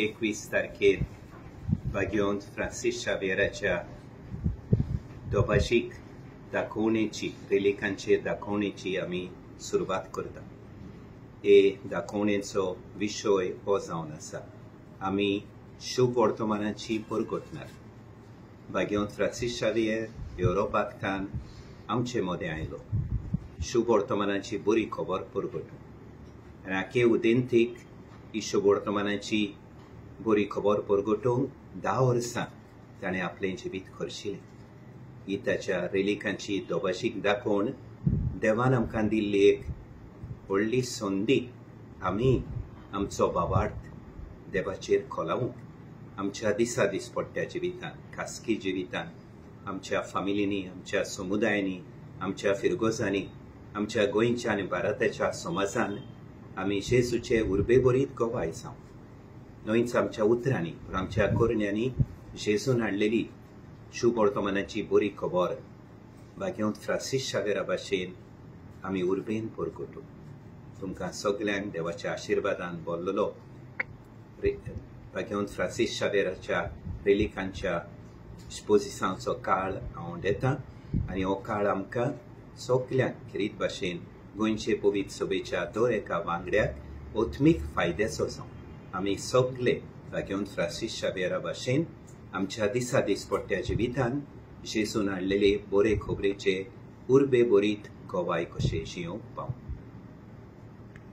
21 तारखेर बागेंत फ्रांसीस शावेराच्या दोभाषीक दाखोवणेची रिलीकांचेर दाखोवणेची आमी सुरवात करता। हे दाखोवणेचो विशय हो जावन आसा आमी शुभ वर्तमानाची परगटणार। बागेंत फ्रांसीस शावेर युरोपांतल्यान आमचे मदें आयलो शुभ वर्तमानाची बरी खबर परगटूंक आनी आखे उदेंतीक ही शुभ वर्तमानाची बरी खबर परगटूंक 10 वर्सां ताणें आपलें जिवीत खर्चिलें। ही ताच्या रिलीकांची दोभाशीक दाखोवन देवान आमकां दिल्ली एक व्हडली संदी। आमी आमचो भावार्थ देवाचेर खोलावूंक आमच्या दिसा दिसपट्ट्या जिवितांत, खासगी जिवितांत, आमच्या फामिलींनी, आमच्या समुदायांनी, आमच्या फिरगोजांनी, आमच्या गोंयच्या आनी भारताच्या समाजान आमी जेजूचे उर्बेभरीत गोवाय जावं। न्हयच आमच्या उतरांनी पूण आमच्या करण्यांनी जेजून हाडलेली शुभ वर्तमानाची बरी खबर बागेंत फ्रांसीस शावेरा भाशेन आमी उर्बेन परगटूं। तुमकां सगल्यांक देवाच्या आशिर्वादान भरलेलो बागेंत फ्रांसीस शावेराच्या रिलीकांच्या इस्पोजिसांचो काळ हांव दितां आनी हो काळ आमकां सगल्यांक खेरीत भाशेन गोंयचे पवित्र सभेच्या दर एका वांगड्याक ओत्मीक फायद्याचो जावं। आमी सगळे बागेंत फ्रांसीस शावेरा भाशेन आमच्या दिसा दिसपट्ट्या जिवितांत जेजून हाडलेले बरे खबरेचे उर्बे बरीत गोवाय कशें जियोंक पावूं।